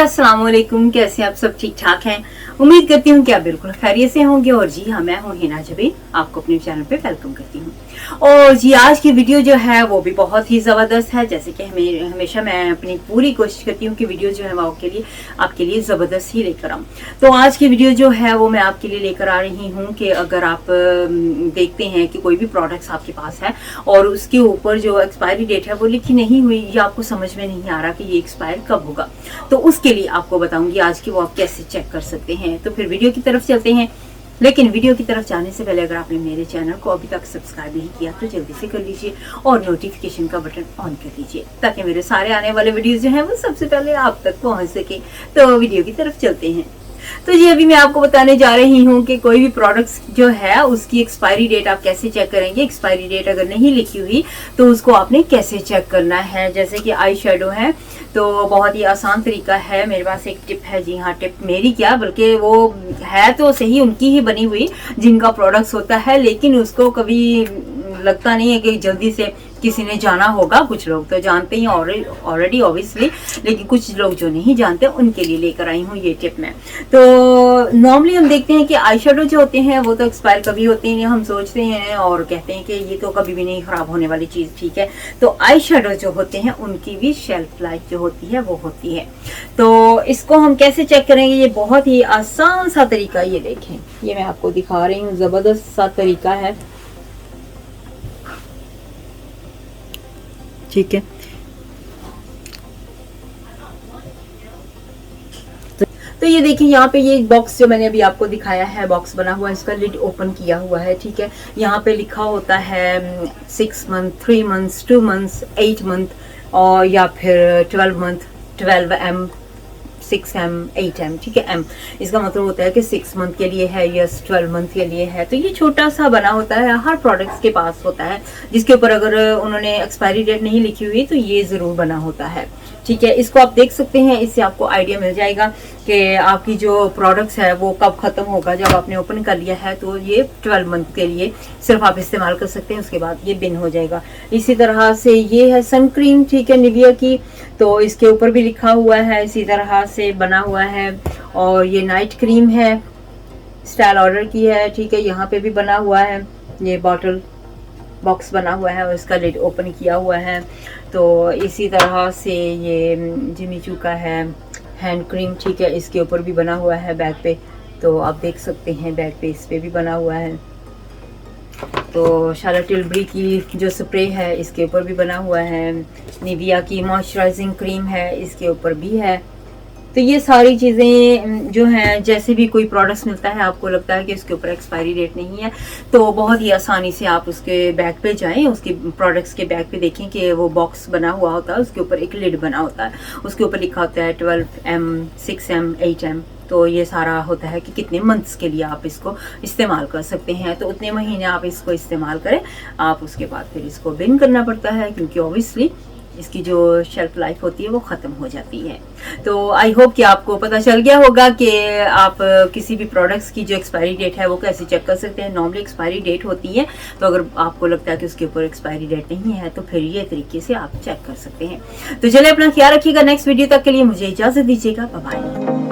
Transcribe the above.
अस्सलाम वालेकुम। कैसे आप सब ठीक ठाक हैं? उम्मीद करती हूँ कि आप बिल्कुल खैरियत से होंगे। और जी हाँ, मैं हूँ हिना जबीन, आपको अपने चैनल पे वेलकम करती हूँ। और जी आज की वीडियो जो है वो भी बहुत ही ज़बरदस्त है। जैसे कि हमेशा मैं अपनी पूरी कोशिश करती हूँ कि वीडियो जो है वो आपके लिए ज़बरदस्त ही लेकर आऊँ। तो आज की वीडियो जो है वो मैं आपके लिए लेकर आ रही हूँ कि अगर आप देखते हैं कि कोई भी प्रोडक्ट्स आपके पास है और उसके ऊपर जो एक्सपायरी डेट है वो लिखी नहीं हुई या आपको समझ में नहीं आ रहा कि ये एक्सपायर कब होगा, तो उसके लिए आपको बताऊंगी आज की वो आप कैसे चेक कर सकते हैं। तो फिर वीडियो की तरफ चलते हैं। लेकिन वीडियो की तरफ जाने से पहले अगर आपने मेरे चैनल को अभी तक सब्सक्राइब नहीं किया तो जल्दी से कर लीजिए और नोटिफिकेशन का बटन ऑन कर लीजिए ताकि मेरे सारे आने वाले वीडियोस जो हैं वो सबसे पहले आप तक पहुंच सके। तो वीडियो की तरफ चलते हैं। तो जी अभी मैं आपको बताने जा रही हूँ कि कोई भी प्रोडक्ट्स जो है उसकी एक्सपायरी डेट आप कैसे चेक करेंगे। एक्सपायरी डेट अगर नहीं लिखी हुई तो उसको आपने कैसे चेक करना है। जैसे कि आई शेडो है तो बहुत ही आसान तरीका है। मेरे पास एक टिप है, जी हाँ टिप मेरी क्या बल्कि वो है तो सही उनकी ही बनी हुई जिनका प्रोडक्ट्स होता है, लेकिन उसको कभी लगता नहीं है कि जल्दी से किसी ने जाना होगा। कुछ लोग तो जानते ही ऑलरेडी ऑब्वियसली, लेकिन कुछ लोग जो नहीं जानते उनके लिए लेकर आई हूँ ये टिप मैं। तो नॉर्मली हम देखते हैं कि आई शेडो जो होते हैं वो तो एक्सपायर कभी होते हैं, हम सोचते हैं और कहते हैं कि ये तो कभी भी नहीं खराब होने वाली चीज, ठीक है। तो आई शेडो जो होते हैं उनकी भी शेल्फ लाइफ जो होती है वो होती है। तो इसको हम कैसे चेक करेंगे, ये बहुत ही आसान सा तरीका, ये देखें, ये मैं आपको दिखा रही हूँ, जबरदस्त सा तरीका है, ठीक है। तो ये देखिए यहाँ पे ये बॉक्स जो मैंने अभी आपको दिखाया है, बॉक्स बना हुआ है, इसका लिड ओपन किया हुआ है, ठीक है। यहाँ पे लिखा होता है 6 मंथ, 3 मंथ्स, 2 मंथ्स, 8 मंथ और या फिर 12 मंथ, 12M, 6M, 8M, ठीक है। M इसका मतलब होता है कि 6 मंथ के लिए है, यस 12 मंथ के लिए है। तो ये छोटा सा बना होता है, हर प्रोडक्ट्स के पास होता है, जिसके ऊपर अगर उन्होंने एक्सपायरी डेट नहीं लिखी हुई तो ये जरूर बना होता है, ठीक है। इसको आप देख सकते हैं, इससे आपको आइडिया मिल जाएगा कि आपकी जो प्रोडक्ट्स है वो कब खत्म होगा। जब आपने ओपन कर लिया है तो ये 12 मंथ के लिए सिर्फ आप इस्तेमाल कर सकते हैं, उसके बाद ये बिन हो जाएगा। इसी तरह से ये है सन क्रीम, ठीक है, निविया की, तो इसके ऊपर भी लिखा हुआ है, इसी तरह से बना हुआ है। और ये नाइट क्रीम है, स्टाइल ऑर्डर की है, ठीक है, यहाँ पे भी बना हुआ है, ये बॉटल बॉक्स बना हुआ है और इसका लिड ओपन किया हुआ है। तो इसी तरह से ये जिमी चू का है हैंड क्रीम, ठीक है, इसके ऊपर भी बना हुआ है बैग पे, तो आप देख सकते हैं बैग पे इस पे भी बना हुआ है। तो शार्लोट टिलबरी की जो स्प्रे है इसके ऊपर भी बना हुआ है। निविया की मॉइस्चराइजिंग क्रीम है, इसके ऊपर भी है। तो ये सारी चीज़ें जो हैं, जैसे भी कोई प्रोडक्ट्स मिलता है आपको लगता है कि इसके ऊपर एक्सपायरी डेट नहीं है, तो बहुत ही आसानी से आप उसके बैग पे जाएं, उसके प्रोडक्ट्स के बैग पे देखें कि वो बॉक्स बना हुआ होता है, उसके ऊपर एक लिड बना होता है, उसके ऊपर लिखा होता है 12M, 6M, 8M। तो ये सारा होता है कि कितने मंथ्स के लिए आप इसको इस्तेमाल कर सकते हैं, तो उतने महीने आप इसको इस्तेमाल करें। आप उसके बाद फिर इसको बिन करना पड़ता है क्योंकि ऑब्वियसली इसकी जो शेल्फ लाइफ होती है वो ख़त्म हो जाती है। तो आई होप कि आपको पता चल गया होगा कि आप किसी भी प्रोडक्ट्स की जो एक्सपायरी डेट है वो कैसे चेक कर सकते हैं। नॉर्मली एक्सपायरी डेट होती है, तो अगर आपको लगता है कि उसके ऊपर एक्सपायरी डेट नहीं है तो फिर ये तरीके से आप चेक कर सकते हैं। तो चलिए अपना ख्याल रखिएगा। नेक्स्ट वीडियो तक के लिए मुझे इजाज़त दीजिएगा। Bye bye.